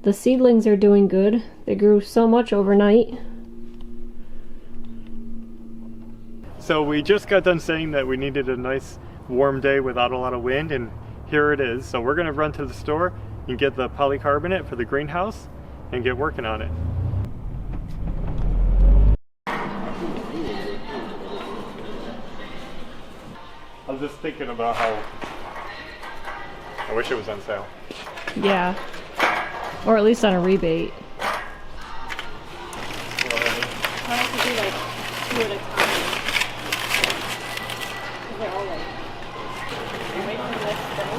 The seedlings are doing good. They grew so much overnight. So we just got done saying that we needed a nice warm day without a lot of wind, and here it is. So we're gonna run to the store and get the polycarbonate for the greenhouse and get working on it. I was just thinking about how I wish it was on sale. Yeah. Or at least on a rebate. Why don't you do like 2 at a time? Because they're all like, you're waiting for this thing.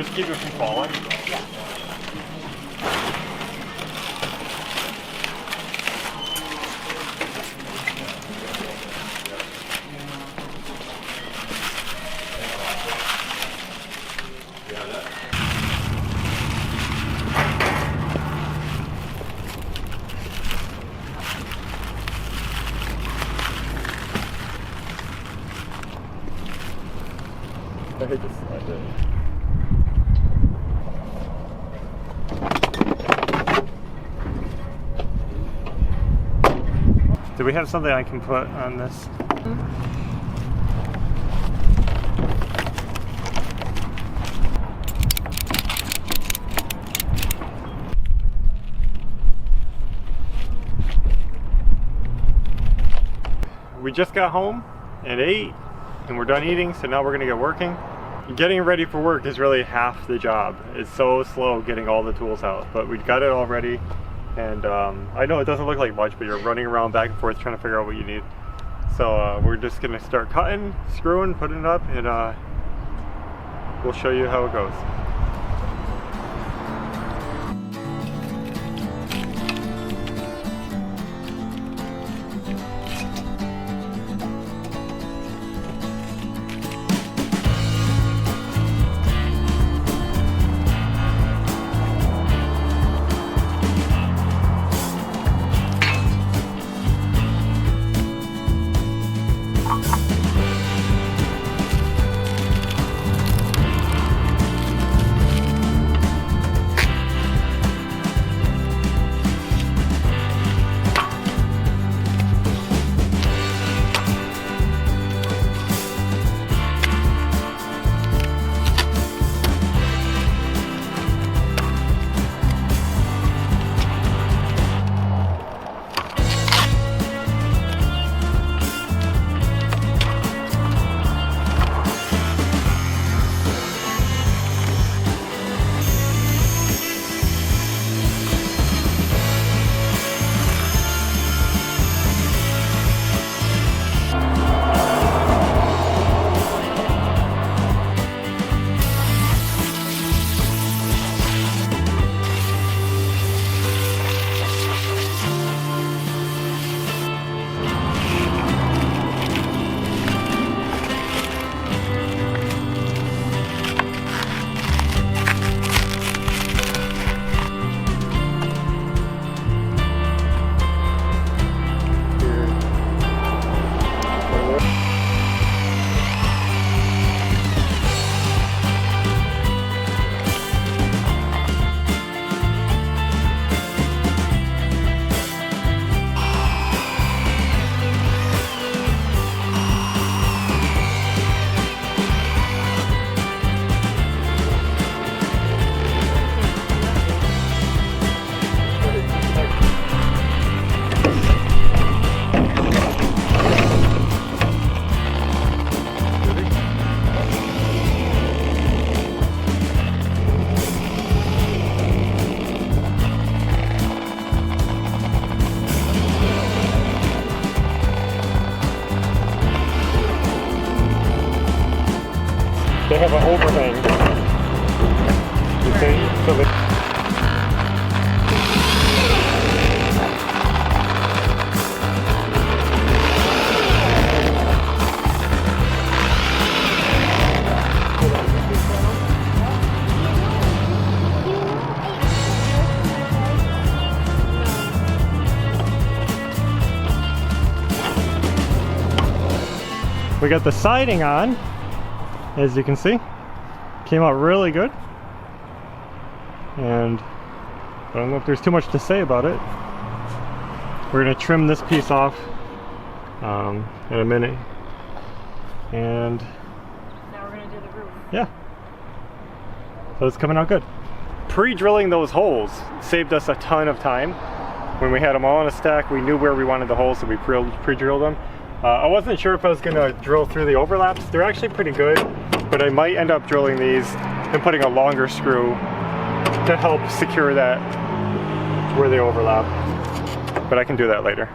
Just keep it from falling. Yeah. I hate this slide there. Do we have something I can put on this? We just got home and ate, and we're done eating, so now we're gonna get working. Getting ready for work is really half the job. It's so slow getting all the tools out, but we got it all ready. And I know it doesn't look like much, but you're running around back and forth trying to figure out what you need. So we're just gonna start cutting, screwing, putting it up, and we'll show you how it goes. They have an overhang. You see? So they We got the siding on, as you can see. Came out really good. and I don't know if there's too much to say about it. We're gonna trim this piece off in a minute, and Now we're gonna do the roof. yeah, so it's coming out good. Pre-drilling those holes saved us a ton of time. When we had them all in a stack, we knew where we wanted the holes, so we pre-drilled them. I wasn't sure if I was gonna drill through the overlaps. They're actually pretty good, but I might end up drilling these and putting a longer screw to help secure that where they overlap. But I can do that later.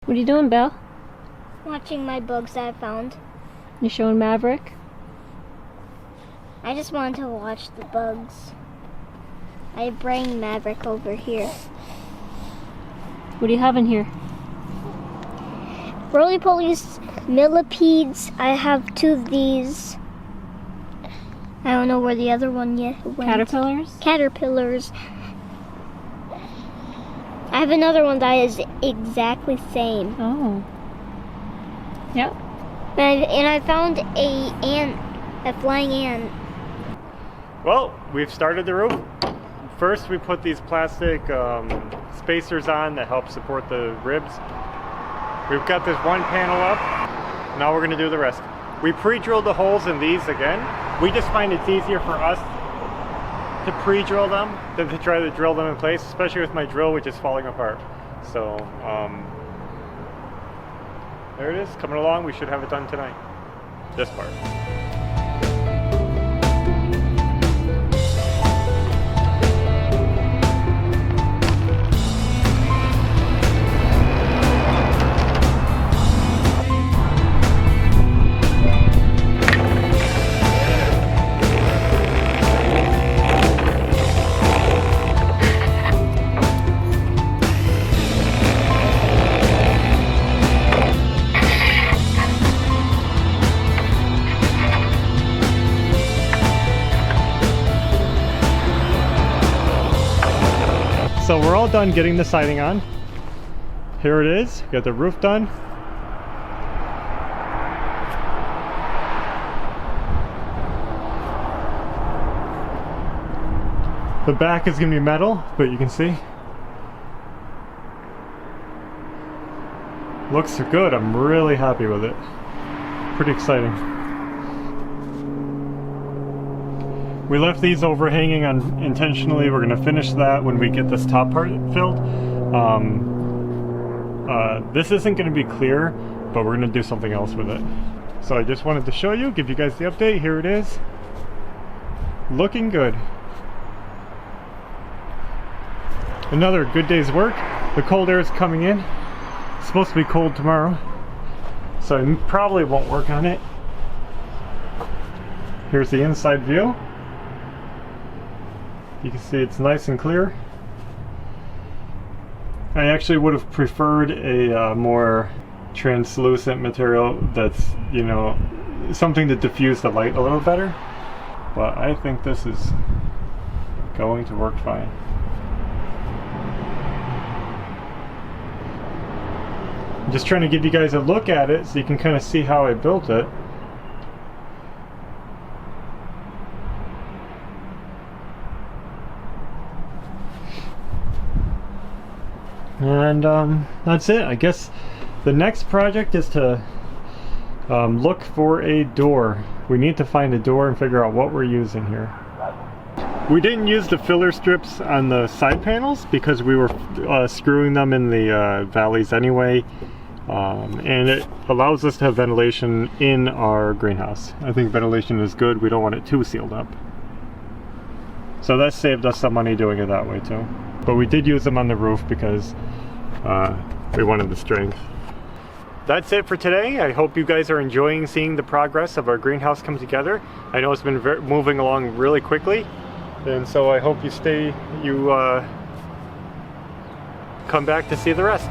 What are you doing, Belle? Watching my bugs that I found. You showing Maverick? I just wanted to watch the bugs. I bring Maverick over here. What do you have in here? Roly-polies, millipedes. I have 2 of these. I don't know where the other one yet went. Caterpillars? Caterpillars. I have another one that is exactly same. Oh. Yep. And I found a flying ant. Well, we've started the roof. First, we put these plastic spacers on that help support the ribs. We've got this one panel up. Now we're gonna do the rest. We pre-drilled the holes in these again. We just find it's easier for us to pre-drill them than to try to drill them in place, especially with my drill, which is falling apart. So, there it is, coming along. We should have it done tonight. This part. So we're all done getting the siding on. Here it is, got the roof done. The back is gonna be metal, but you can see. Looks good, I'm really happy with it. Pretty exciting. We left these overhanging intentionally. We're gonna finish that when we get this top part filled. This isn't gonna be clear, but we're gonna do something else with it. So I just wanted to show you, give you guys the update. Here it is. Looking good. Another good day's work. The cold air is coming in. It's supposed to be cold tomorrow, so I probably won't work on it. Here's the inside view. You can see it's nice and clear. I actually would have preferred a more translucent material that's, you know, something to diffuse the light a little better. But I think this is going to work fine. I'm just trying to give you guys a look at it so you can kind of see how I built it. And that's it. I guess the next project is to look for a door. We need to find a door and figure out what we're using here. We didn't use the filler strips on the side panels because we were screwing them in the valleys anyway. And it allows us to have ventilation in our greenhouse. I think ventilation is good. We don't want it too sealed up. So that saved us some money doing it that way too. But we did use them on the roof because we wanted the strength. That's it for today. I hope you guys are enjoying seeing the progress of our greenhouse come together. I know it's been moving along really quickly, and so I hope you come back to see the rest.